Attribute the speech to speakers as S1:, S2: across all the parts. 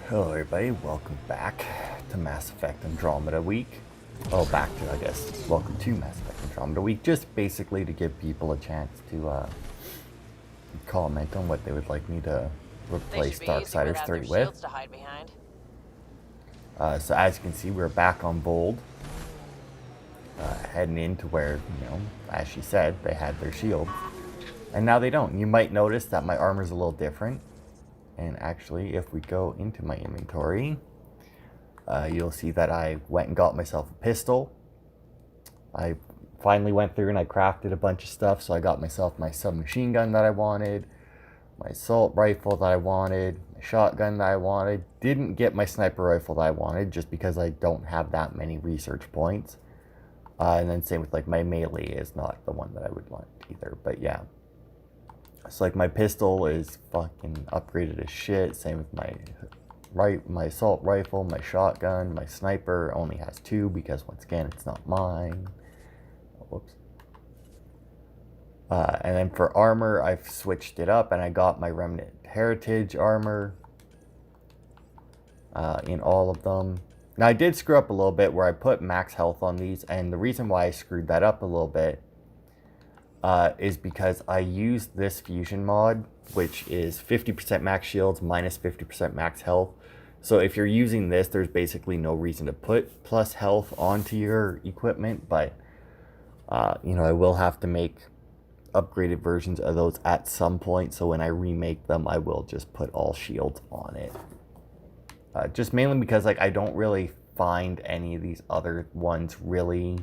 S1: Hello everybody, welcome back to Mass Effect Andromeda week. Oh, back to, I guess, welcome to Mass Effect Andromeda week, just basically to give people a chance to comment on what they would like me to replace Darksiders 3 with. So as you can see, we're back on Bold, heading into where, as she said, they had their shields. And now they don't. You might notice that my armor's a little different. And actually, if we go into my inventory, you'll see that I went and got myself a pistol. I finally went through and I crafted a bunch of stuff. So I got myself my submachine gun that I wanted, my assault rifle that I wanted, my shotgun that I wanted. Didn't get my sniper rifle that I wanted just because I don't have that many research points. And then same with like my melee is not the one that I would want either. But yeah. So like my pistol is fucking upgraded as shit. Same with my assault rifle, my shotgun, my sniper only has 2 because once again it's not mine. Oh, whoops. And then for armor, I've switched it up and I got my Remnant Heritage armor in all of them. Now I did screw up a little bit where I put max health on these, and the reason why I screwed that up a little bit is because I used this fusion mod, which is 50% max shields minus 50% max health. So if you're using this, there's basically no reason to put plus health onto your equipment, but I will have to make upgraded versions of those at some point. So when I remake them, I will just put all shields on it. Just mainly because like I don't really find any of these other ones really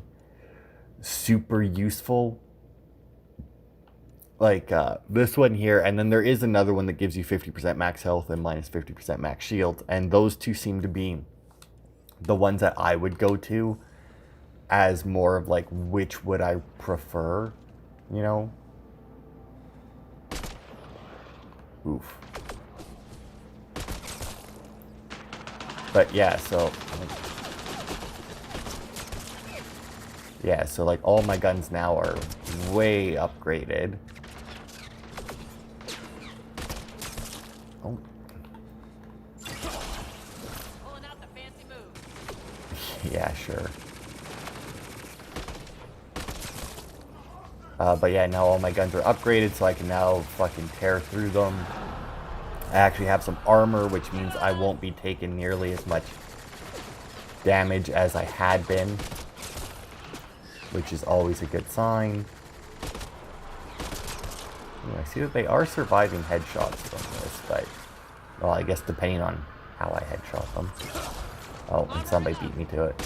S1: super useful. Like this one here, and then there is another one that gives you 50% max health and minus 50% max shield, and those two seem to be the ones that I would go to as more of like which would I prefer, Oof. But yeah, so like all my guns now are way upgraded. Oh.
S2: Pulling out the fancy move.
S1: Yeah, sure. But yeah, now all my guns are upgraded, so I can now fucking tear through them. I actually have some armor, which means I won't be taking nearly as much damage as I had been, which is always a good sign. Ooh, I see that they are surviving headshots from this, but, well, I guess depending on how I headshot them. Oh, and somebody beat me to it.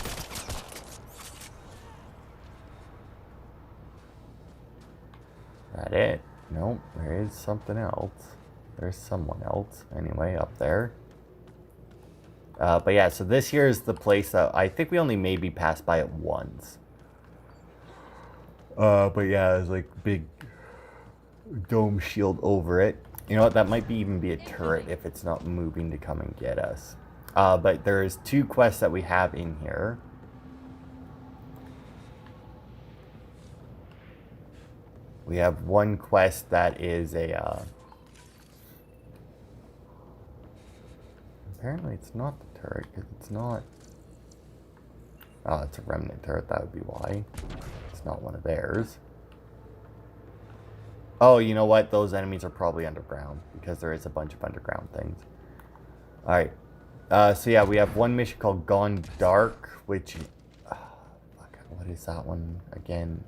S1: That it? Nope, there is something else. There's someone else, anyway, up there. But yeah, so this here is the place that I think we only maybe passed by it once. But yeah, there's like big dome shield over it. You know what, that might even be a turret if it's not moving to come and get us. But there's 2 quests that we have in here. We have one quest that is a apparently it's not the turret, because it's not... Oh, it's a remnant turret, that would be why. It's not one of theirs. Oh, you know what? Those enemies are probably underground, because there is a bunch of underground things. Alright. So yeah, we have one mission called Gone Dark, which... what is that one again?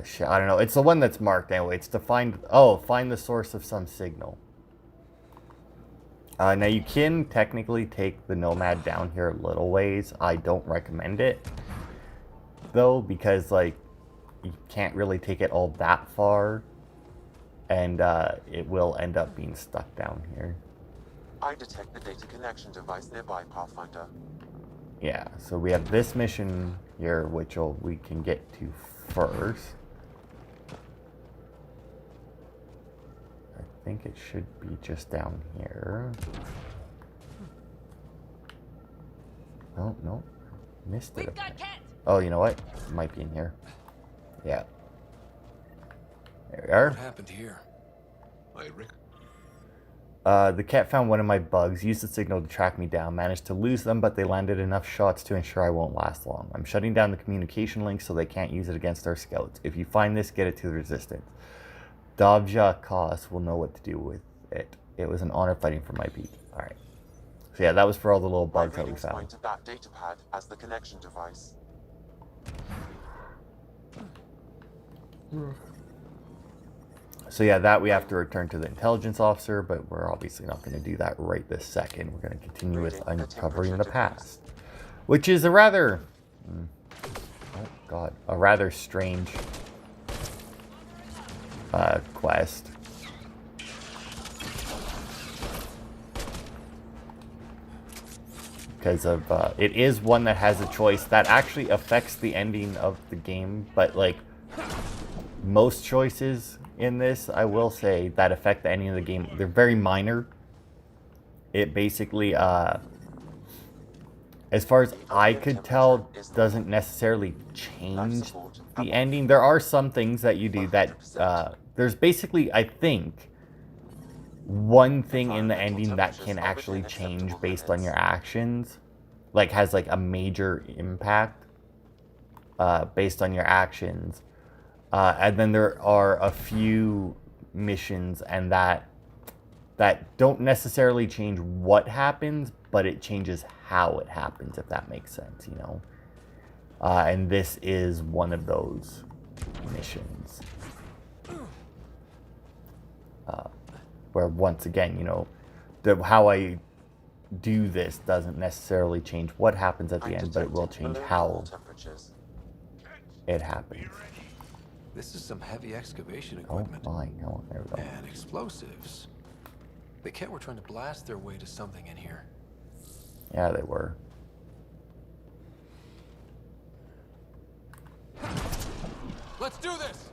S1: Shit, I don't know. It's the one that's marked anyway. It's to find... Oh, find the source of some signal. Now you can technically take the Nomad down here a little ways. I don't recommend it, though, because like you can't really take it all that far, and it will end up being stuck down here.
S3: I detect the data connection device nearby, Pathfinder.
S1: Yeah, so we have this mission here, which we can get to first. I think it should be just down here. Oh, no. Missed it. Oh, you know what? It might be in here. Yeah. There we are.
S4: What happened here?
S1: The Kett found one of my bugs, used the signal to track me down, managed to lose them, but they landed enough shots to ensure I won't last long. I'm shutting down the communication link so they can't use it against our scouts. If you find this, get it to the Resistance. Davja Kos will know what to do with it. It was an honor fighting for my people. Alright. So yeah, that was for all the little bugs that we found.
S3: Point to that data pad as the connection device.
S1: So yeah, that we have to return to the intelligence officer, but we're obviously not going to do that right this second. We're going to continue with uncovering the past, which is a rather, oh god, a rather strange quest. Because of, it is one that has a choice that actually affects the ending of the game, but like most choices in this, I will say, that affect the ending of the game, they're very minor. It basically, as far as I could tell, doesn't necessarily change the ending. There are some things that you do that, there's basically, I think, one thing in the ending that can actually change based on your actions, like has like a major impact based on your actions, and then there are a few missions and that don't necessarily change what happens, but it changes how it happens, if that makes sense, you know. And this is one of those missions. Where once again, you know, how I do this doesn't necessarily change what happens at the end, but it will change how it happens.
S4: This is some heavy excavation
S1: Oh
S4: equipment.
S1: my, no, there we go.
S4: And explosives. The Kett were trying to blast their way to something in here.
S1: Yeah, they were.
S4: Let's do this!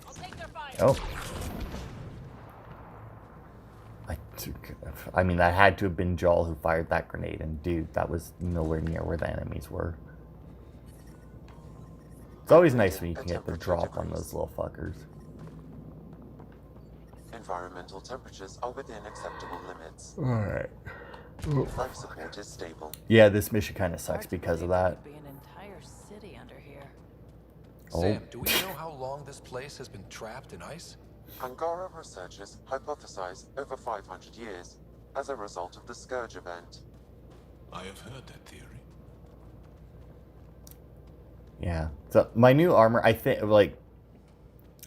S2: I'll take their fire.
S1: Oh. I mean, that had to have been Joel who fired that grenade, and dude, that was nowhere near where the enemies were. It's always nice when you can get the drop on those little fuckers.
S3: Environmental temperatures are within acceptable limits.
S1: Alright.
S3: Life support is stable.
S1: Yeah, this mission kind of sucks because of that.
S2: Could be an entire city under here.
S1: Oh.
S4: Sam, do we know how long this place has been trapped in ice?
S3: Angara researchers hypothesize over 500 years as a result of the Scourge event.
S5: I have heard that theory.
S1: Yeah. So my new armor, I think, like,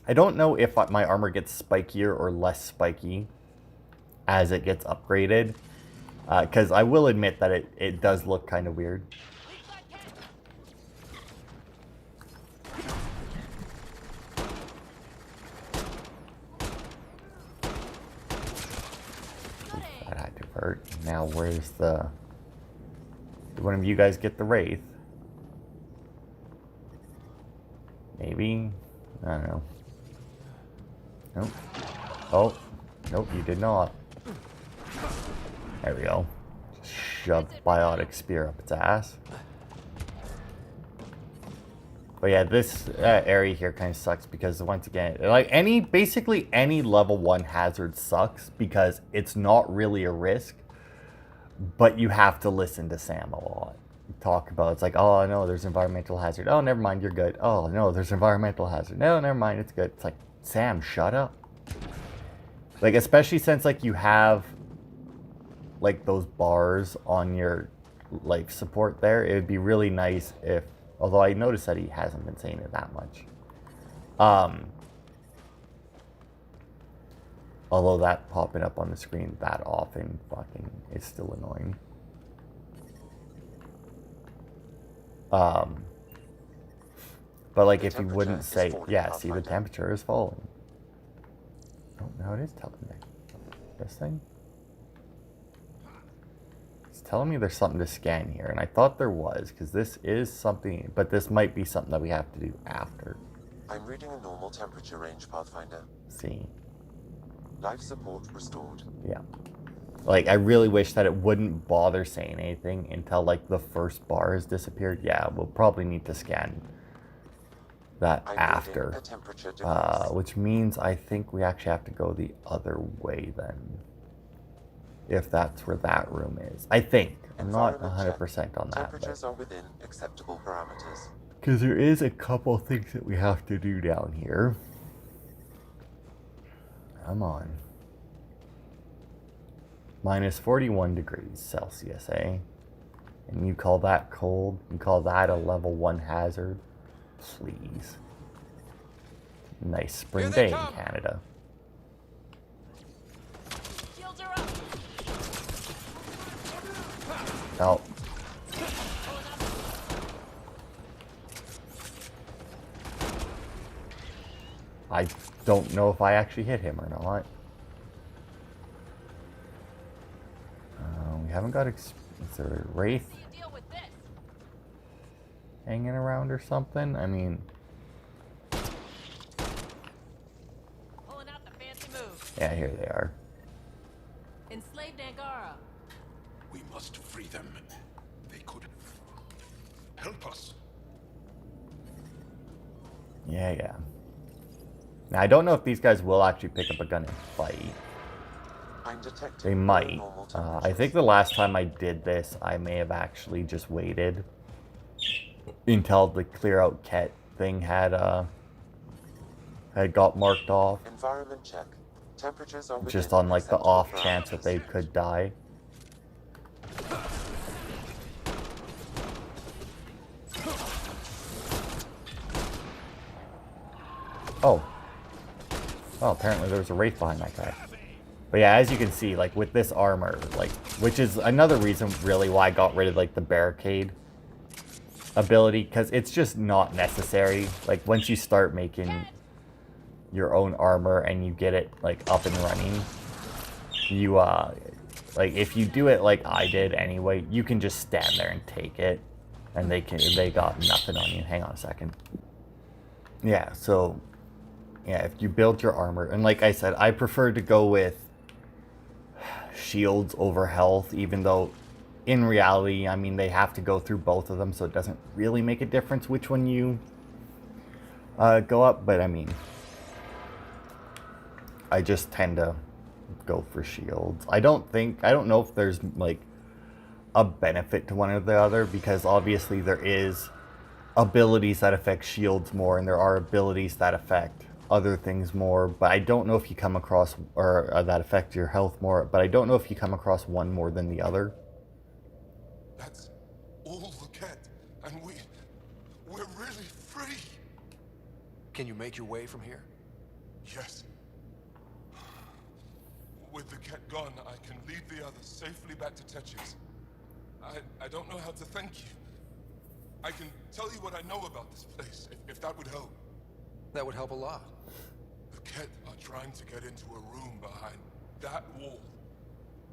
S1: I don't know if my armor gets spikier or less spiky as it gets upgraded. Because I will admit that it does look kind of weird. That had to hurt. Now where's the... Did one of you guys get the Wraith? Maybe? I don't know. Nope. Oh. Nope, you did not. There we go. Just shove biotic spear up its ass. But yeah, this area here kind of sucks because once again, like basically any level 1 hazard sucks because it's not really a risk, but you have to listen to Sam a lot. Talk about it's like, oh no, there's environmental hazard. Oh, never mind, you're good. Oh no, there's environmental hazard. No, never mind, it's good. It's like, Sam, shut up. Like, especially since like you have like those bars on your life support there, it would be really nice if, although I noticed that he hasn't been saying it that much. Although that popping up on the screen that often fucking is still annoying. But like if you wouldn't say, yeah, see the temperature is falling. Oh, no, it is telling me. This thing? It's telling me there's something to scan here, and I thought there was, because this is something, but this might be something that we have to do after.
S3: I'm reading a normal temperature range, Pathfinder.
S1: See.
S3: Life support restored.
S1: Yeah. Like, I really wish that it wouldn't bother saying anything until, like, the first bar has disappeared. Yeah, we'll probably need to scan that
S3: I'm reading
S1: after.
S3: a temperature decrease.
S1: Which means I think we actually have to go the other way then. If that's where that room is. I think. I'm not
S3: Environment
S1: 100%
S3: check.
S1: on that.
S3: Temperatures are within acceptable parameters.
S1: Because there is a couple things that we have to do down here. Come on. Minus 41 degrees Celsius, eh? And you call that cold? You call that a level 1 hazard? Please. Nice spring day in Canada.
S2: Shields are up.
S1: Oh. I don't know if I actually hit him or not. We haven't got... is there a Wraith
S2: How do you deal with this?
S1: hanging around or something? I mean...
S2: Pulling out the fancy move.
S1: Yeah, here they are.
S2: Enslaved Angara.
S5: We must free them. They could help us.
S1: Yeah. Now, I don't know if these guys will actually pick up a gun and fight.
S3: I'm detecting
S1: They might.
S3: normal
S1: I
S3: temperatures.
S1: think the last time I did this, I may have actually just waited until the clear out Kett thing had got marked off.
S3: Environment check. Temperatures are
S1: Just
S3: within
S1: on like the
S3: acceptable
S1: off chance that
S3: parameters.
S1: they could die. Oh. Oh, apparently there was a Wraith behind that guy. But yeah, as you can see, like with this armor, like, which is another reason really why I got rid of like the barricade ability, because it's just not necessary. Like once you start making your own armor and you get it like up and running, you like if you do it like I did anyway, you can just stand there and take it, and they got nothing on you. Hang on a second. Yeah, so yeah, if you build your armor, and like I said, I prefer to go with shields over health, even though in reality, I mean, they have to go through both of them, so it doesn't really make a difference which one you go up, but I mean, I just tend to go for shields. I don't know if there's like a benefit to one or the other, because obviously there is abilities that affect shields more, and there are abilities that affect other things more, but I don't know if you come across, or that affect your health more, but I don't know if you come across one more than the other.
S5: That's all the Kett, and we're really free.
S4: Can you make your way from here?
S5: Yes. With the Kett gone, I can lead the others safely back to Tetch's. I don't know how to thank you. I can tell you what I know about this place, if that would help.
S4: That would help a lot.
S5: The Kett are trying to get into a room behind that wall.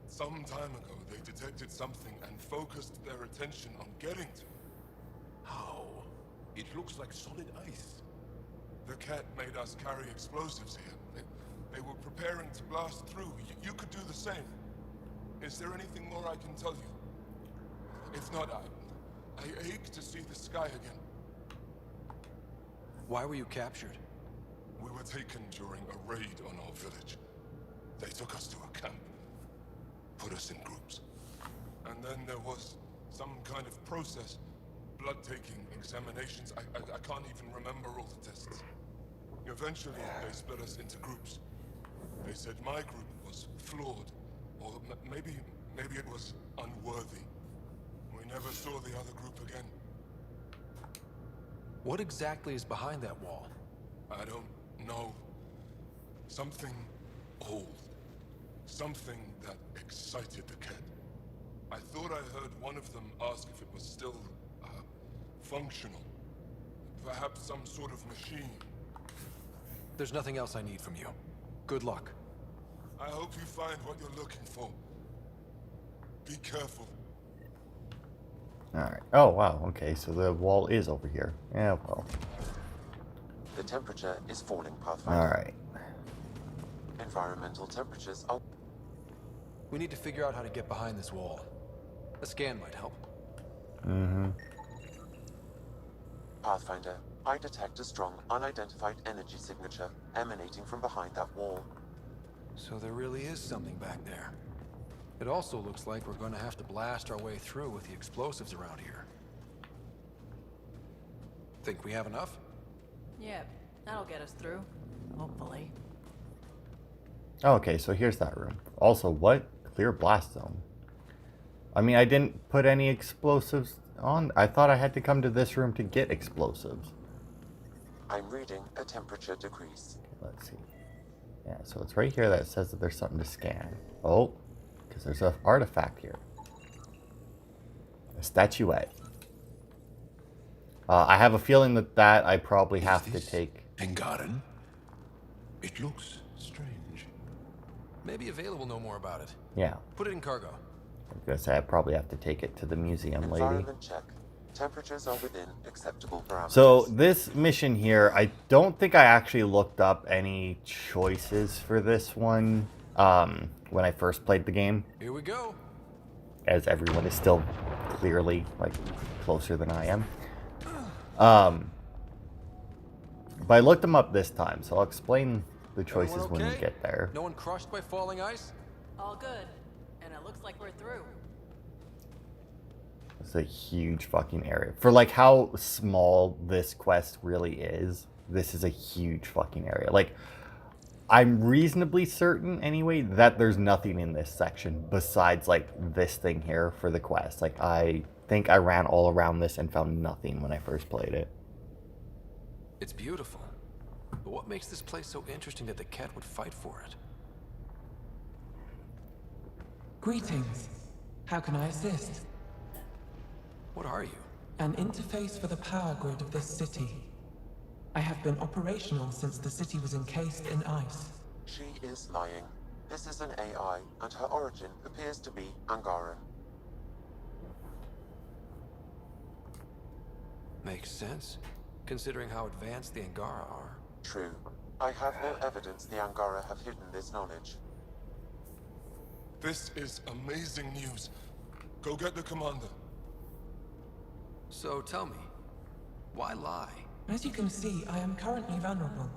S5: Some time ago, they detected something and focused their attention on getting to it. How? It looks like solid ice. The Kett made us carry explosives here. They were preparing to blast through. You could do the same. Is there anything more I can tell you? If not, I ache to see the sky again.
S4: Why were you captured?
S5: We were taken during a raid on our village. They took us to a camp, put us in groups. And then there was some kind of process, blood-taking, examinations. I can't even remember all the tests. Eventually, they split us into groups. They said my group was flawed, or maybe it was unworthy. We never saw the other group again.
S4: What exactly is behind that wall?
S5: I don't know. Something old. Something that excited the Kett. I thought I heard one of them ask if it was still, functional. Perhaps some sort of machine.
S4: There's nothing else I need from you. Good luck.
S5: I hope you find what you're looking for. Be careful.
S1: Alright. Oh, wow. Okay, so the wall is over here. Yeah, well.
S3: The temperature is falling, Pathfinder.
S1: Alright.
S3: Environmental temperatures are...
S4: We need to figure out how to get behind this wall. A scan might help.
S1: Mm-hmm.
S3: Pathfinder, I detect a strong, unidentified energy signature emanating from behind that wall.
S4: So there really is something back there. It also looks like we're going to have to blast our way through with the explosives around here. Think we have enough?
S2: Yeah, that'll get us through. Hopefully.
S1: Okay, so here's that room. Also, what? Clear blast zone. I mean, I didn't put any explosives on. I thought I had to come to this room to get explosives.
S3: I'm reading a temperature decrease.
S1: Okay, let's see. Yeah, so it's right here that says that there's something to scan. Oh, because there's an artifact here. A statuette. I have a feeling that I probably have to take...
S5: Angaran? It looks strange.
S4: Maybe Available will know more about it.
S1: Yeah.
S4: Put it in cargo.
S1: I'm going to say I probably have to take it to the museum lady.
S3: Environment check. Temperatures are within acceptable parameters.
S1: So this mission here, I don't think I actually looked up any choices for this one when I first played the game,
S4: Here we go.
S1: as everyone is still clearly like closer than I am. But I looked them up this time, so I'll explain the choices
S4: Everyone
S1: when we
S4: okay?
S1: get there.
S4: No one crushed by falling ice?
S2: All good. And it looks like we're through.
S1: It's a huge fucking area. For like how small this quest really is, this is a huge fucking area. Like, I'm reasonably certain anyway that there's nothing in this section besides like this thing here for the quest. Like, I think I ran all around this and found nothing when I first played it.
S4: It's beautiful. But what makes this place so interesting that the Kett would fight for it?
S6: Greetings. How can I assist?
S4: What are you?
S6: An interface for the power grid of this city. I have been operational since the city was encased in ice.
S3: She is lying. This is an AI, and her origin appears to be Angaran.
S4: Makes sense, considering how advanced the Angara are.
S3: True. I have no evidence the Angara have hidden this knowledge.
S5: This is amazing news. Go get the commander.
S4: So tell me, why lie?
S6: As you can see, I am currently vulnerable.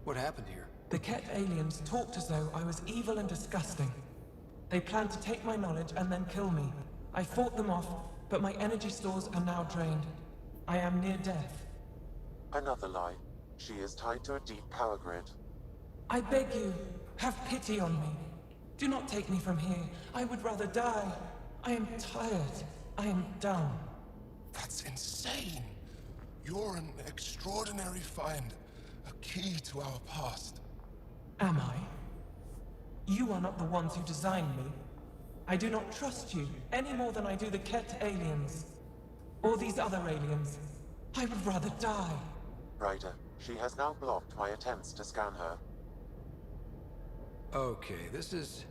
S4: What happened here?
S6: The Kett aliens talked as though I was evil and disgusting. They planned to take my knowledge and then kill me. I fought them off, but my energy stores are now drained. I am near death.
S3: Another lie. She is tied to a deep power grid.
S6: I beg you, have pity on me. Do not take me from here. I would rather die. I am tired. I am done.
S5: That's insane. You're an extraordinary find. A key to our past.
S6: Am I? You are not the ones who designed me. I do not trust you any more than I do the Kett aliens. Or these other aliens. I would rather die.
S3: Ryder, she has now blocked my attempts to scan her.
S4: Okay, this is...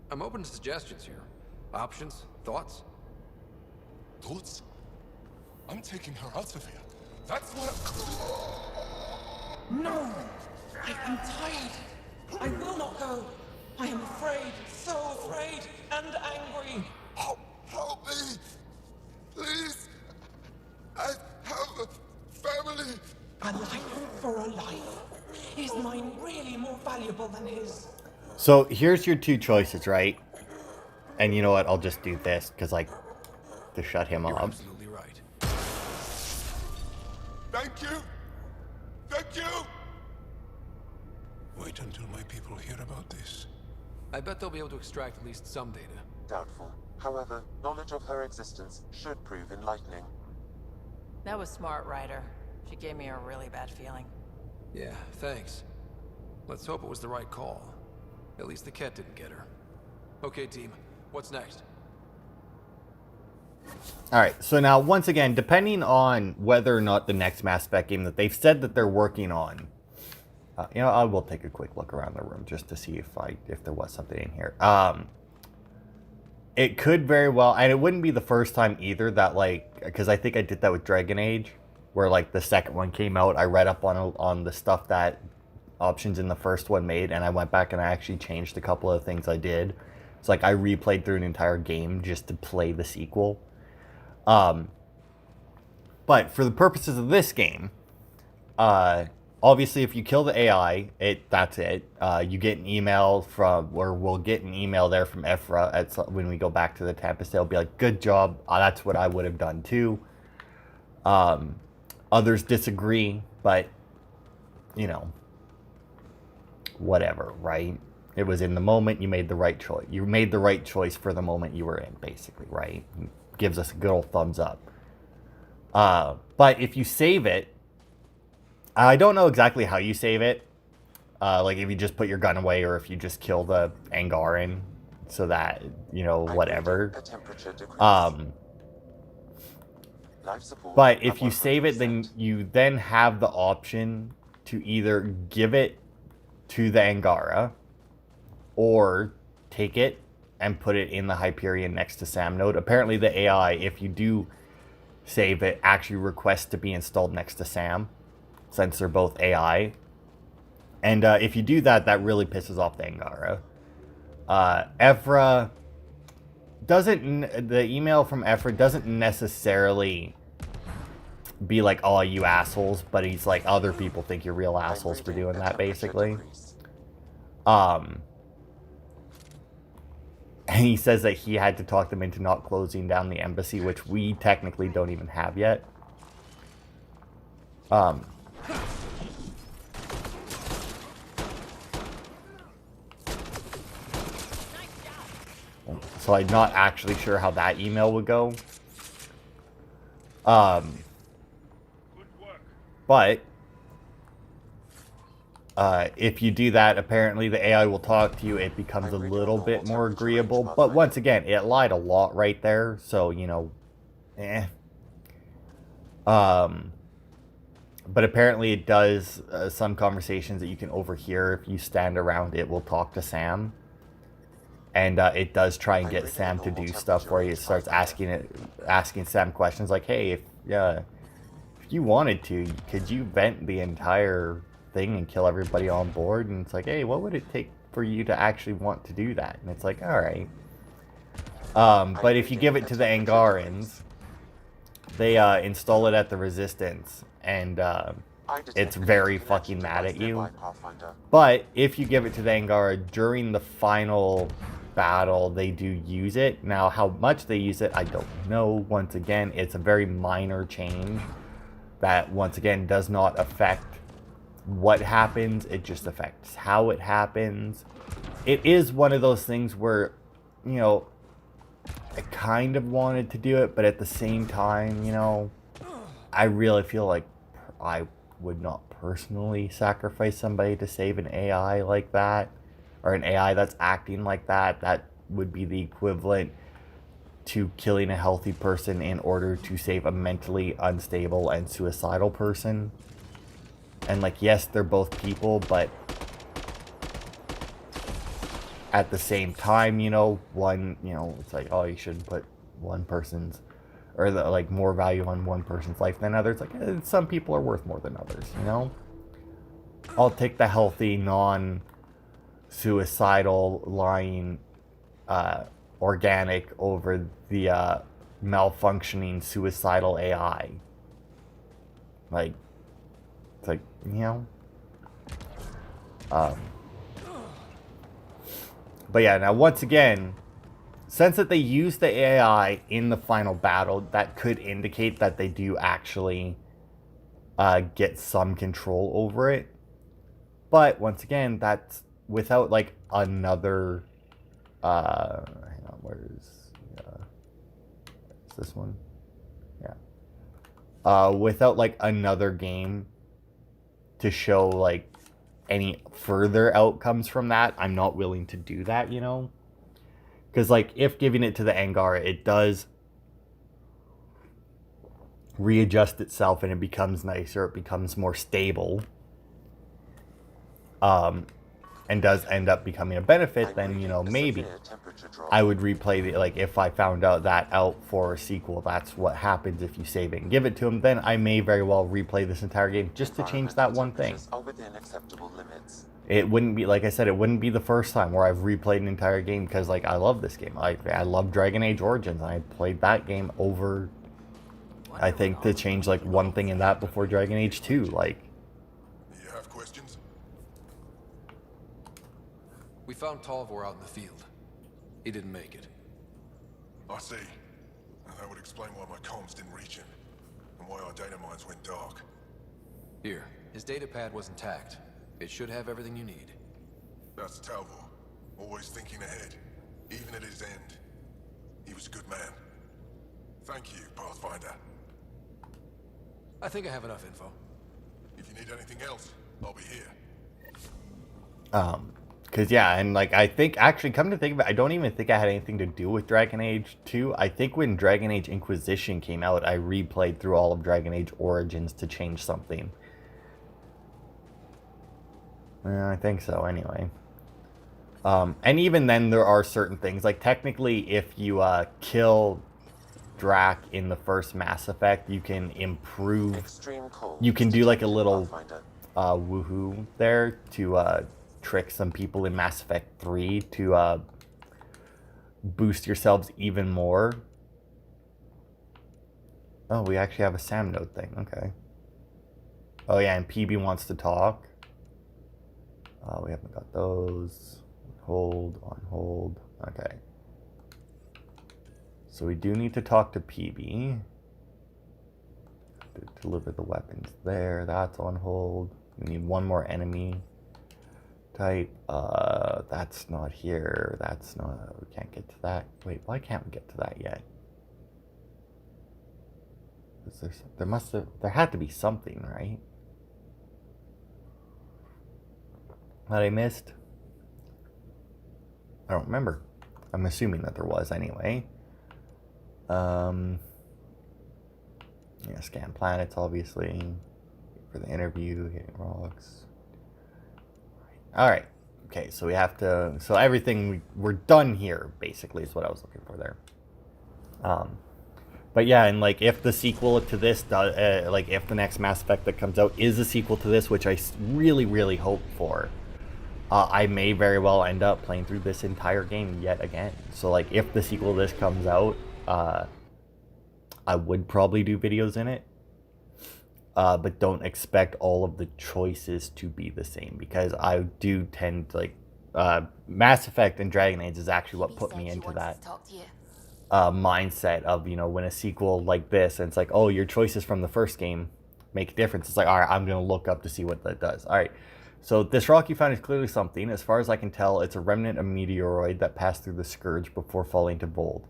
S4: I'm open to suggestions here. Options? Thoughts?
S5: Thoughts? I'm taking her out of here. That's what
S6: No! I am tired. I will not go. I am afraid, so afraid and angry.
S5: Help me! Please! I have a family!
S6: A life for a life. Is mine really more valuable than his?
S1: So here's your two choices, right? And you know what? I'll just do this because, like, to shut him
S4: You're
S1: up.
S4: absolutely right.
S5: Thank you! Thank you! Wait until my people hear about this.
S4: I bet they'll be able to extract at least some data.
S3: Doubtful. However, knowledge of her existence should prove enlightening.
S2: That was smart, Ryder. She gave me a really bad feeling.
S4: Yeah, thanks. Let's hope it was the right call. At least the Kett didn't get her. Okay, team. What's next?
S1: Alright, so now, once again, depending on whether or not the next Mass Spec game that they've said that they're working on, you know, I will take a quick look around the room just to see if there was something in here. It could very well, and it wouldn't be the first time either that, like, because I think I did that with Dragon Age, where, like, the second one came out, I read up on the stuff that options in the first one made, and I went back and I actually changed a couple of things I did. It's like I replayed through an entire game just to play the sequel. But for the purposes of this game, obviously if you kill the AI, that's it. You get an email from, or we'll get an email there from Ephra when we go back to the Tempest. They'll be like, good job. That's what I would have done too. Others disagree, but, you know, whatever, right? It was in the moment, you made the right choice. You made the right choice for the moment you were in, basically, right? Gives us a good old thumbs up. But if you save it, I don't know exactly how you save it. Like if you just put your gun away or if you just kill the Angaran so that, you know, whatever. But if you save it, then you then have the option to either give it to the Angara or take it and put it in the Hyperion next to Sam node. Apparently the AI, if you do save it, actually requests to be installed next to Sam, since they're both AI. And if you do that, that really pisses off the Angara. Ephra doesn't, the email from Ephra doesn't necessarily be like, oh, you assholes, but he's like, other people think you're real assholes for doing that, basically. And he says that he had to talk them into not closing down the embassy, which we technically don't even have yet. So I'm not actually sure how that email would go. But if you do that, apparently the AI will talk to you. It becomes a little bit more agreeable. But once again, it lied a lot right there. So, you know, But apparently it does some conversations that you can overhear. If you stand around, it will talk to Sam. And it does try and get Sam to do stuff for you. It starts asking Sam questions like, hey, if you wanted to, could you vent the entire thing and kill everybody on board? And it's like, hey, what would it take for you to actually want to do that? And it's like, all right. But if you give it to the Angarans, they install it at the Resistance, and it's very fucking mad at you. But if you give it to the Angara during the final battle, they do use it. Now, how much they use it, I don't know. Once again, it's a very minor change that, once again, does not affect what happens. It just affects how it happens. It is one of those things where, you know, I kind of wanted to do it, but at the same time, you know, I really feel like I would not personally sacrifice somebody to save an AI like that, or an AI that's acting like that. That would be the equivalent to killing a healthy person in order to save a mentally unstable and suicidal person. And like, yes, they're both people, but at the same time, you know, one, you know, it's like, oh, you shouldn't put one person's, or the, like, more value on one person's life than others. Like, some people are worth more than others, you know? I'll take the healthy, non-suicidal, lying, organic over the malfunctioning, suicidal AI. Like, it's like, you know? But yeah, now once again, since that they use the AI in the final battle, that could indicate that they do actually get some control over it. But once again, that's without like another, hang on, where's this one? Yeah. Without like another game to show like any further outcomes from that, I'm not willing to do that, you know? Because, like, if giving it to the Angara, it does readjust itself and it becomes nicer, it becomes more stable, and does end up becoming a benefit, then, you know, maybe I would replay the, like, if I found out that out for a sequel, that's what happens if you save it and give it to him, then I may very well replay this entire game just to change that one thing. It wouldn't be, like I said, it wouldn't be the first time where I've replayed an entire game, because, like, I love this game. I love Dragon Age Origins, and I played that game over I think to change like one thing in that before Dragon Age 2, like.
S5: You have questions?
S4: We found Talvor out in the field. He didn't make it.
S5: I see. And that would explain why my comms didn't reach him, and why our data mines went dark.
S4: Here, his data pad was intact. It should have everything you need.
S5: That's Talvor, always thinking ahead, even at his end. He was a good man. Thank you, Pathfinder.
S4: I think I have enough info.
S5: If you need anything else, I'll be here.
S1: Cause yeah, and like I think actually come to think of it, I don't even think I had anything to do with Dragon Age 2. I think when Dragon Age Inquisition came out, I replayed through all of Dragon Age Origins to change something. I think so anyway. And even then there are certain things, like technically if you kill Drac in the first Mass Effect, you can improve, you can do like a little woohoo there to trick some people in Mass Effect 3 to boost yourselves even more. Oh, we actually have a Sam node thing, okay. Oh yeah, and PB wants to talk. We haven't got those. Hold, on hold, okay. So we do need to talk to PB. To deliver the weapons there, that's on hold. We need one more enemy type. That's not here. That's not, we can't get to that. Wait, why can't we get to that yet? Is there had to be something, right? That I missed? I don't remember. I'm assuming that there was anyway. Yeah, scan planets, obviously. For the interview, hitting rocks. Alright. Okay, so we have to... So everything... We're done here, basically, is what I was looking for there. But yeah, and like, if the sequel to this does... like, if the next Mass Effect that comes out is a sequel to this, which I really, really hope for... I may very well end up playing through this entire game yet again. So, like, if the sequel to this comes out, I would probably do videos in it. But don't expect all of the choices to be the same. Because I do tend to, like... Mass Effect and Dragon Age is actually what put me into that mindset of, you know, when a sequel like this, and it's like, oh, your choices from the first game make a difference. It's like, all right, I'm going to look up to see what that does. All right. So this rock you found is clearly something. As far as I can tell, it's a remnant of meteoroid that passed through the Scourge before falling to Vold,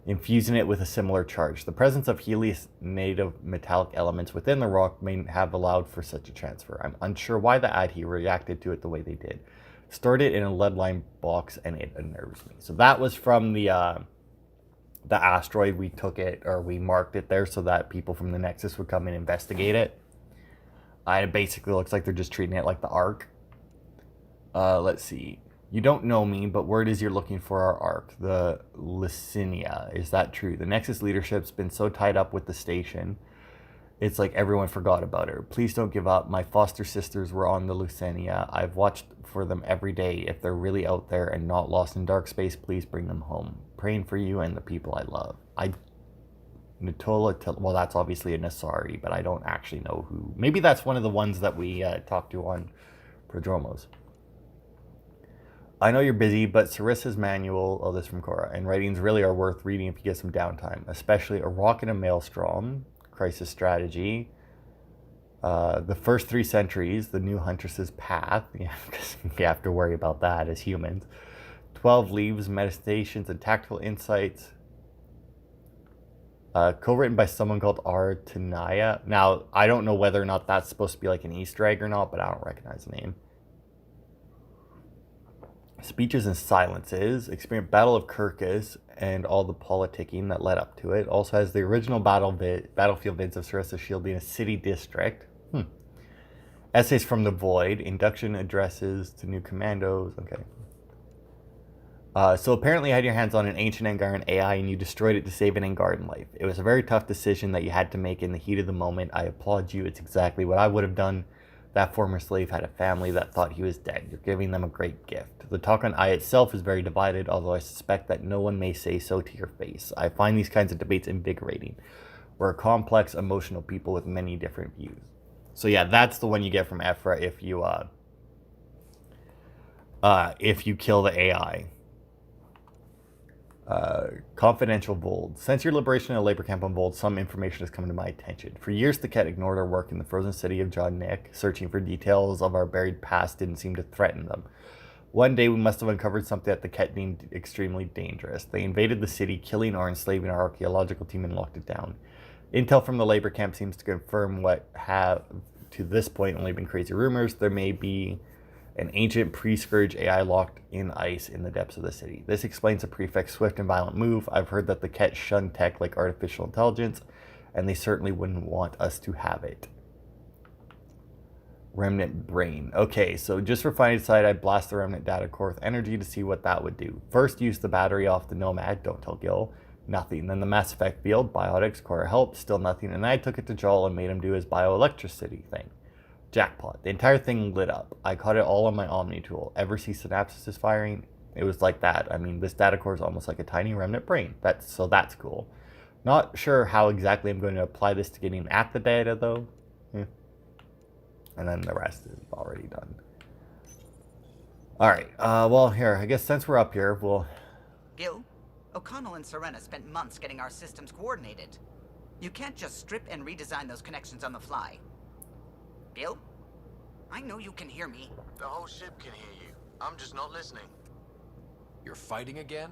S1: infusing it with a similar charge. The presence of Helios native metallic elements within the rock may have allowed for such a transfer. I'm unsure why the Adhi reacted to it the way they did. Stored it in a lead-lined box and it unnerves me. So that was from the asteroid. We took it, or we marked it there so that people from the Nexus would come and investigate it. It basically looks like they're just treating it like the Ark. Let's see. You don't know me, but word is you're looking for our Ark, the Lucinia. Is that true? The Nexus leadership's been so tied up with the station, it's like everyone forgot about her. Please don't give up. My foster sisters were on the Lucinia. I've watched for them every day. If they're really out there and not lost in dark space, please bring them home. Praying for you and the people I love. Natola, well, that's obviously a Nasari, but I don't actually know who. Maybe that's one of the ones that we talked to on Prodromos. I know you're busy, but Sarissa's manual, oh, this from Cora, and writings really are worth reading if you get some downtime, especially A Rock in a Maelstrom, Crisis Strategy, the first 3 centuries, The New Huntress's Path, yeah, because we have to worry about that as humans, 12 Leaves, Meditations and Tactical Insights, co-written by someone called R. Tanaya. Now, I don't know whether or not that's supposed to be like an Easter egg or not, but I don't recognize the name. Speeches and Silences, Experience Battle of Kirkus, and all the politicking that led up to it. Also has the original battlefield vids of Sarissa Shield being a city district. Essays from the Void, induction addresses to new commandos. Okay. So apparently you had your hands on an ancient Angaran AI and you destroyed it to save an Angaran life. It was a very tough decision that you had to make in the heat of the moment. I applaud you. It's exactly what I would have done. That former slave had a family that thought he was dead. You're giving them a great gift. The talk on I itself is very divided, although I suspect that no one may say so to your face. I find these kinds of debates invigorating. We're complex, emotional people with many different views. So yeah, that's the one you get from Ephra if you kill the AI. Confidential Vold. Since your liberation of the labor camp on Vold, some information has come to my attention. For years, the Kett ignored our work in the frozen city of John Nick. Searching for details of our buried past didn't seem to threaten them. One day, we must have uncovered something that the Kett deemed extremely dangerous. They invaded the city, killing or enslaving our archaeological team, and locked it down. Intel from the labor camp seems to confirm what have, to this point, only been crazy rumors. There may be an ancient pre-Scourge AI locked in ice in the depths of the city. This explains the Prefect's swift and violent move. I've heard that the Kett shun tech like artificial intelligence, and they certainly wouldn't want us to have it. Remnant brain. Okay, so just for finding side, I blast the remnant data core with energy to see what that would do. First, use the battery off the Nomad. Don't tell Gil. Nothing. Then the Mass Effect field, biotics, core help, still nothing. And I took it to Joel and made him do his bioelectricity thing. Jackpot. The entire thing lit up. I caught it all on my Omni tool. Ever see synapses firing? It was like that. I mean, this data core is almost like a tiny remnant brain. That's cool. Not sure how exactly I'm going to apply this to getting at the data, though. And then the rest is already done. Alright, well, here, I guess since we're up here, we'll...
S7: Gil, O'Connell and Serena spent months getting our systems coordinated. You can't just strip and redesign those connections on the fly. Gil? I know you can hear me.
S8: The whole ship can hear you. I'm just not listening.
S4: You're fighting again?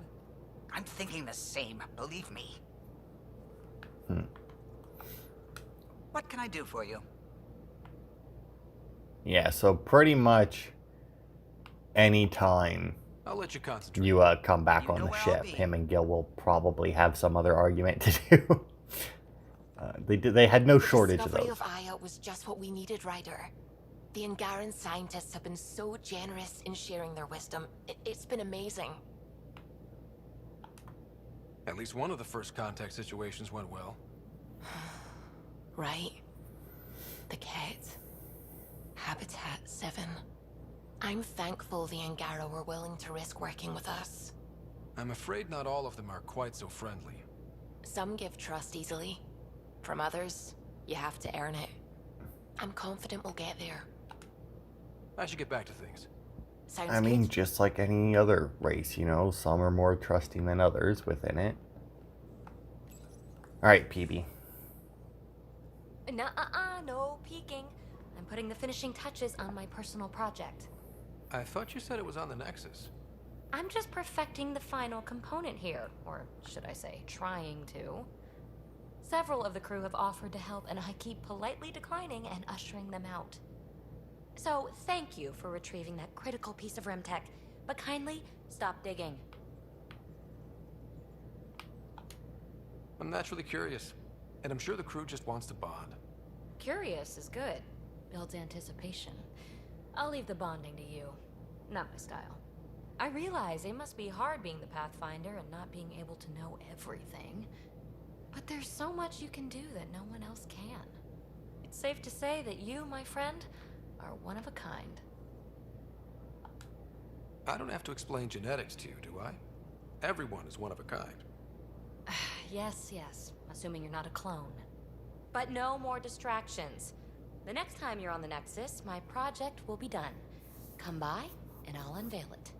S7: I'm thinking the same, believe me. What can I do for you?
S1: Yeah, so pretty much anytime
S4: I'll let you concentrate.
S1: you come back on the ship, him and Gil will probably have some other argument to do. They had no shortage of those.
S9: The discovery of Aya was just what we needed, Ryder. The Angaran scientists have been so generous in sharing their wisdom. It's been amazing.
S4: At least one of the first contact situations went well.
S9: Right? The Kett. Habitat 7. I'm thankful the Angara were willing to risk working with us.
S4: I'm afraid not all of them are quite so friendly.
S9: Some give trust easily. From others, you have to earn it. I'm confident we'll get there.
S4: I should get back to things.
S9: Sounds
S1: I mean,
S9: good.
S1: just like any other race, you know, some are more trusting than others within it. Alright, PB.
S10: No peeking. I'm putting the finishing touches on my personal project.
S4: I thought you said it was on the Nexus.
S10: I'm just perfecting the final component here, or should I say, trying to. Several of the crew have offered to help, and I keep politely declining and ushering them out. So, thank you for retrieving that critical piece of REM tech, but kindly stop digging.
S4: I'm naturally curious, and I'm sure the crew just wants to bond.
S10: Curious is good. Builds anticipation. I'll leave the bonding to you. Not my style. I realize it must be hard being the Pathfinder and not being able to know everything. But there's so much you can do that no one else can. It's safe to say that you, my friend, are one of a kind.
S4: I don't have to explain genetics to you, do I? Everyone is one of a kind.
S10: Yes, assuming you're not a clone. But no more distractions. The next time you're on the Nexus, my project will be done. Come by, and I'll unveil it.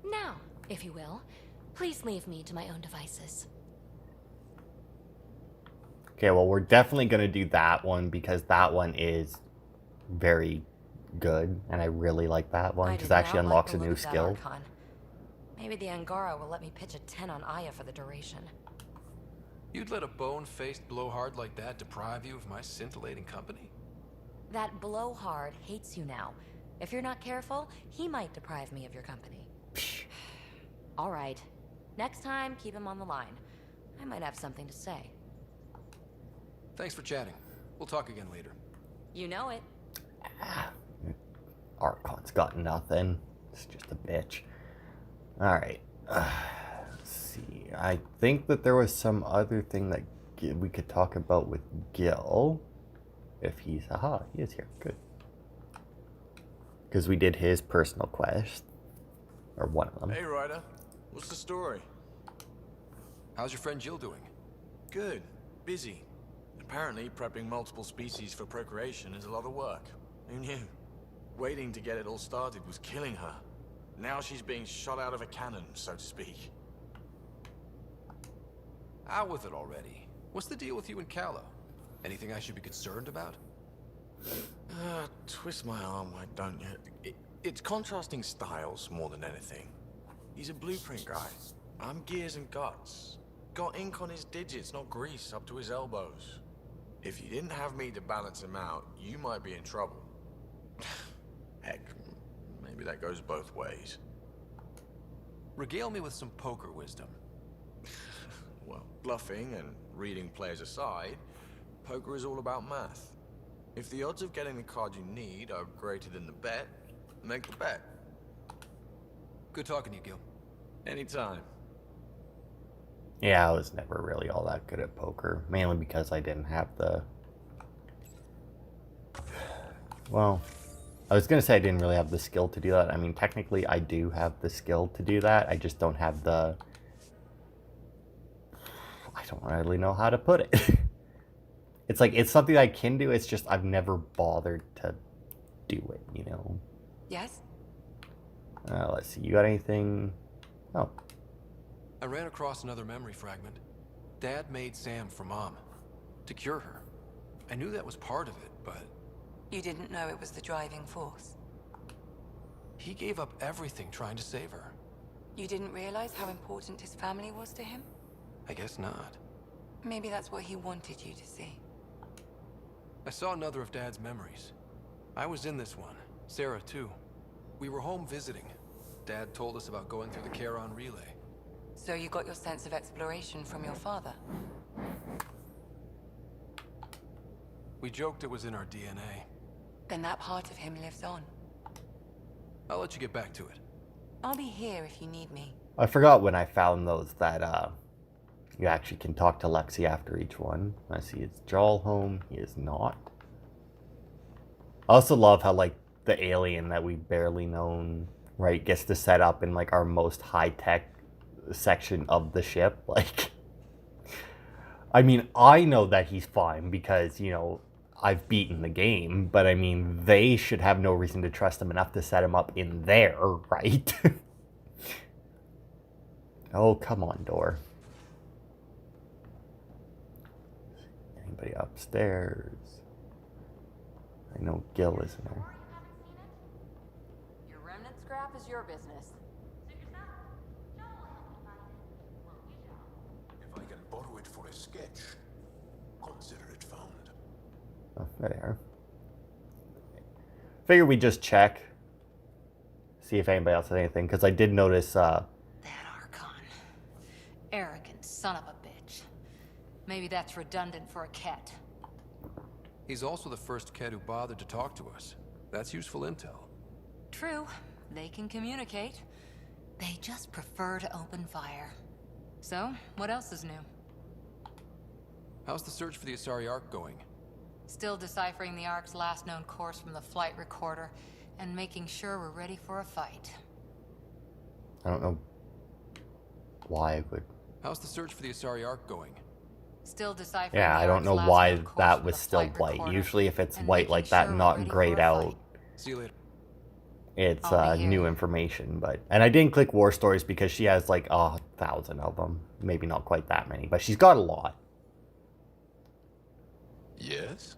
S10: Now, if you will, please leave me to my own devices.
S1: Okay, well, we're definitely going to do that one because that one is very good, and I really like that one because it actually unlocks a new skill.
S10: Maybe the Angara will let me pitch a 10 on Aya for the duration.
S4: You'd let a bone-faced blowhard like that deprive you of my scintillating company?
S10: That blowhard hates you now. If you're not careful, he might deprive me of your company. All right. Next time, keep him on the line. I might have something to say.
S4: Thanks for chatting. We'll talk again later.
S10: You know it.
S1: Archon's got nothing. It's just a bitch. Alright. Let's see. I think that there was some other thing that we could talk about with Gil. If he's... Aha, he is here. Good. Because we did his personal quest. Or one of them.
S8: Hey, Ryder. What's the story?
S4: How's your friend Jill doing?
S8: Good. Busy. Apparently, prepping multiple species for procreation is a lot of work. Who knew? Waiting to get it all started was killing her. Now she's being shot out of a cannon, so to speak.
S4: Out with it already. What's the deal with you and Callow? Anything I should be concerned about?
S8: Twist my arm, why don't you? It's contrasting styles more than anything. He's a blueprint guy. I'm gears and guts. Got ink on his digits, not grease up to his elbows. If you didn't have me to balance him out, you might be in trouble. Heck, maybe that goes both ways.
S4: Regale me with some poker wisdom.
S8: Well, bluffing and reading players aside, poker is all about math. If the odds of getting the card you need are greater than the bet, make the bet.
S4: Good talking to you, Gil.
S8: Anytime.
S1: Yeah, I was never really all that good at poker, mainly because I didn't have the... Well, I was going to say I didn't really have the skill to do that. I mean, technically I do have the skill to do that. I just don't have the... I don't really know how to put it. It's like, it's something I can do, it's just I've never bothered to do it, you know?
S2: Yes?
S1: Let's see, you got anything? Oh.
S4: I ran across another memory fragment. Dad made Sam for Mom. To cure her. I knew that was part of it, but...
S2: You didn't know it was the driving force?
S4: He gave up everything trying to save her.
S2: You didn't realize how important his family was to him?
S4: I guess not.
S2: Maybe that's what he wanted you to see.
S4: I saw another of Dad's memories. I was in this one. Sarah, too. We were home visiting. Dad told us about going through the Charon relay.
S2: So you got your sense of exploration from your father?
S4: We joked it was in our DNA.
S2: Then that part of him lives on.
S4: I'll let you get back to it.
S2: I'll be here if you need me.
S1: I forgot when I found those that you actually can talk to Lexi after each one. I see it's Jarl home. He is not. I also love how, like, the alien that we barely known, right, gets to set up in, like, our most high-tech section of the ship. Like, I mean, I know that he's fine because, you know, I've beaten the game, but I mean, they should have no reason to trust him enough to set him up in there, right? Oh, come on, door. Anybody upstairs? I know Gil isn't there.
S2: Your remnant scrap is your business.
S5: If I can borrow it for a sketch, consider it found.
S1: Oh, there they are. Figure we just check. See if anybody else has anything, because I did notice,
S10: That Archon. Arrogant son of a bitch. Maybe that's redundant for a Kett.
S4: He's also the first Kett who bothered to talk to us. That's useful intel.
S10: True. They can communicate. They just prefer to open fire. So, what else is new?
S4: How's the search for the Asari Ark going?
S10: Still deciphering the Ark's last known course from the flight recorder and making sure we're ready for a fight.
S1: I don't know why I would...
S4: How's the search for the Asari Ark going?
S10: Still deciphering
S1: Yeah,
S10: the
S1: I don't
S10: Ark's
S1: know
S10: last
S1: why
S10: known course
S1: that
S10: from
S1: was
S10: the
S1: still
S10: flight
S1: white.
S10: recorder
S1: Usually if it's
S10: and
S1: white
S10: making
S1: like that,
S10: sure we're
S1: not
S10: ready
S1: grayed
S10: for a
S1: out,
S10: fight.
S4: See you later.
S1: it's
S10: I'll be
S1: new
S10: here.
S1: information. But and I didn't click war stories because she has like 1,000 of them. Maybe not quite that many, but she's got a lot.
S5: Yes?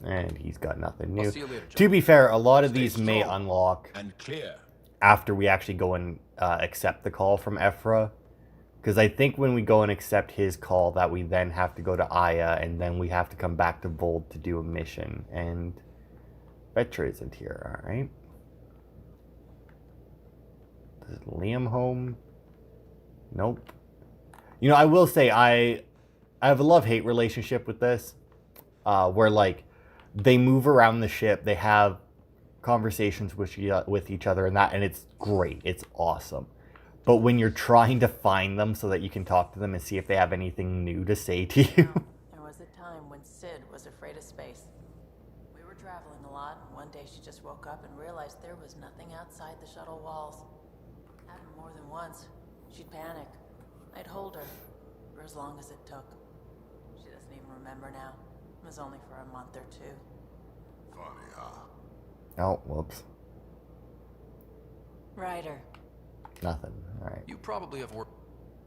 S1: And he's got nothing
S4: I'll
S1: new.
S4: see you later, John.
S1: To be fair, a lot of
S5: Stay
S1: these may
S5: strong
S1: unlock
S5: and clear.
S1: after we actually go and accept the call from Ephra. Because I think when we go and accept his call, that we then have to go to Aya, and then we have to come back to Vold to do a mission. And Vetra isn't here, alright? Is Liam home? Nope. You know, I will say I have a love-hate relationship with this. Where, like, they move around the ship, they have conversations with each other and it's great. It's awesome. But when you're trying to find them so that you can talk to them and see if they have anything new to say to you.
S2: There was a time when Sid was afraid of space. We were traveling a lot, and one day she just woke up and realized there was nothing outside the shuttle walls. Happened more than once. She'd panic. I'd hold her for as long as it took. She doesn't even remember now. It was only for a month or two.
S5: Funny, huh?
S1: Oh, whoops.
S2: Ryder,
S1: Nothing. Alright.
S4: You probably have work.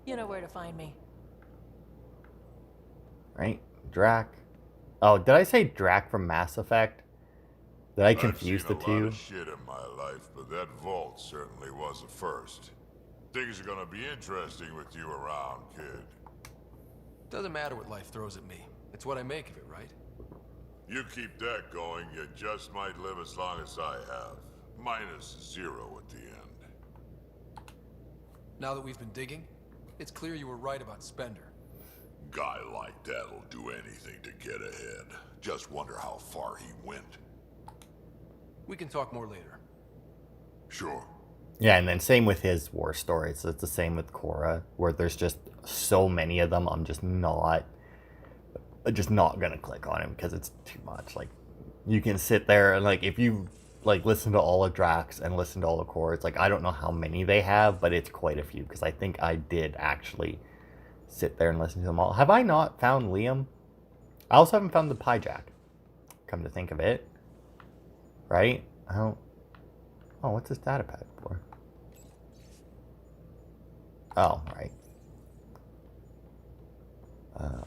S2: you know where to find me.
S1: Right? Drac. Oh, did I say Drac from Mass Effect? Did I
S11: I've
S1: confuse
S11: seen
S1: the
S11: a lot
S1: two?
S11: of shit in my life, but that vault certainly was a first. Things are gonna be interesting with you around, kid.
S4: Doesn't matter what life throws at me. It's what I make of it, right?
S11: You keep that going, you just might live as long as I have. Minus 0 at the end.
S4: Now that we've been digging, it's clear you were right about Spender.
S11: Guy like that'll do anything to get ahead. Just wonder how far he went.
S4: We can talk more later.
S11: Sure.
S1: Yeah, and then same with his war stories. So it's the same with Korra, where there's just so many of them. I'm just not gonna click on him because it's too much. Like, you can sit there and, like, if you like listen to all of Drax and listen to all of Korra, it's like, I don't know how many they have, but it's quite a few, because I think I did actually sit there and listen to them all. Have I not found Liam? I also haven't found the Pyjack, come to think of it. Right? I don't... Oh, what's this data pad for? Oh, right.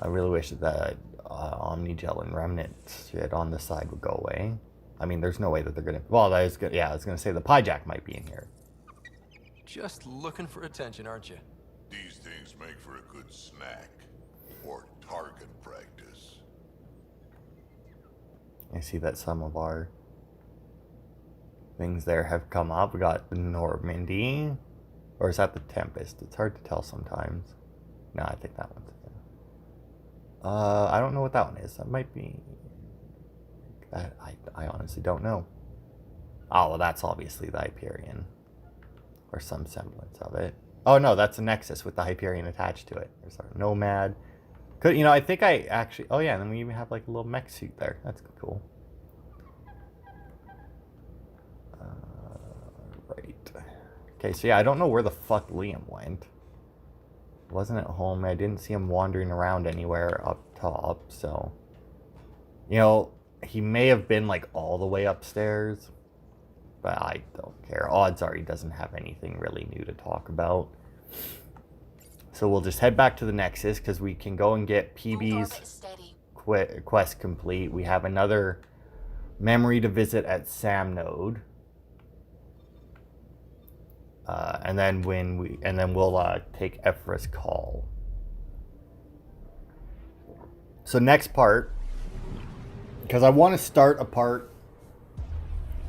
S1: I really wish that Omnigel and Remnant shit on the side would go away. I mean, there's no way that they're gonna... Well, I was gonna say the Pyjack might be in here.
S4: Just looking for attention, aren't you?
S11: These things make for a good snack. Or target practice.
S1: I see that some of our things there have come up. We got the Normandy. Or is that the Tempest? It's hard to tell sometimes. No, I think that one's it. I don't know what that one is. That might be... I honestly don't know. Oh, well, that's obviously the Hyperion. Or some semblance of it. Oh, no, that's a Nexus with the Hyperion attached to it. There's our Nomad. Could, you know, I think I actually... Oh, yeah, and then we even have, like, a little mech suit there. That's cool. Right. Okay, so yeah, I don't know where the fuck Liam went. Wasn't at home. I didn't see him wandering around anywhere up top, so... You know, he may have been, like, all the way upstairs. But I don't care. Odds are he doesn't have anything really new to talk about. So we'll just head back to the Nexus, because we can go and get PB's quest complete. We have another memory to visit at Sam Node. And then we'll take Ephra's call. So next part, because I want to start a part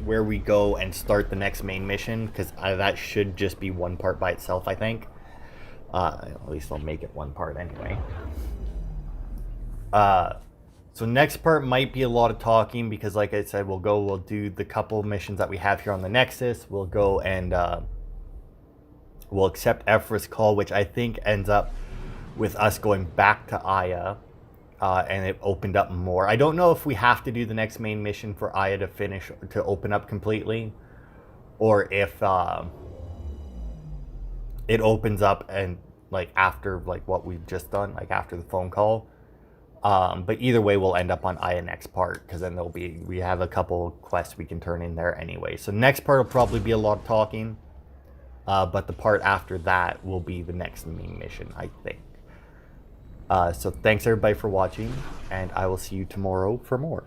S1: where we go and start the next main mission, because that should just be one part by itself, I think. At least I'll make it one part anyway. So next part might be a lot of talking, because like I said, we'll do the couple missions that we have here on the Nexus. We'll go and we'll accept Ephra's call, which I think ends up with us going back to Aya. And it opened up more. I don't know if we have to do the next main mission for Aya to open up completely, or if it opens up and like after like what we've just done, like after the phone call. But either way, we'll end up on Aya next part, because then we have a couple quests we can turn in there anyway. So next part will probably be a lot of talking, but the part after that will be the next main mission, I think. So thanks everybody for watching, and I will see you tomorrow for more.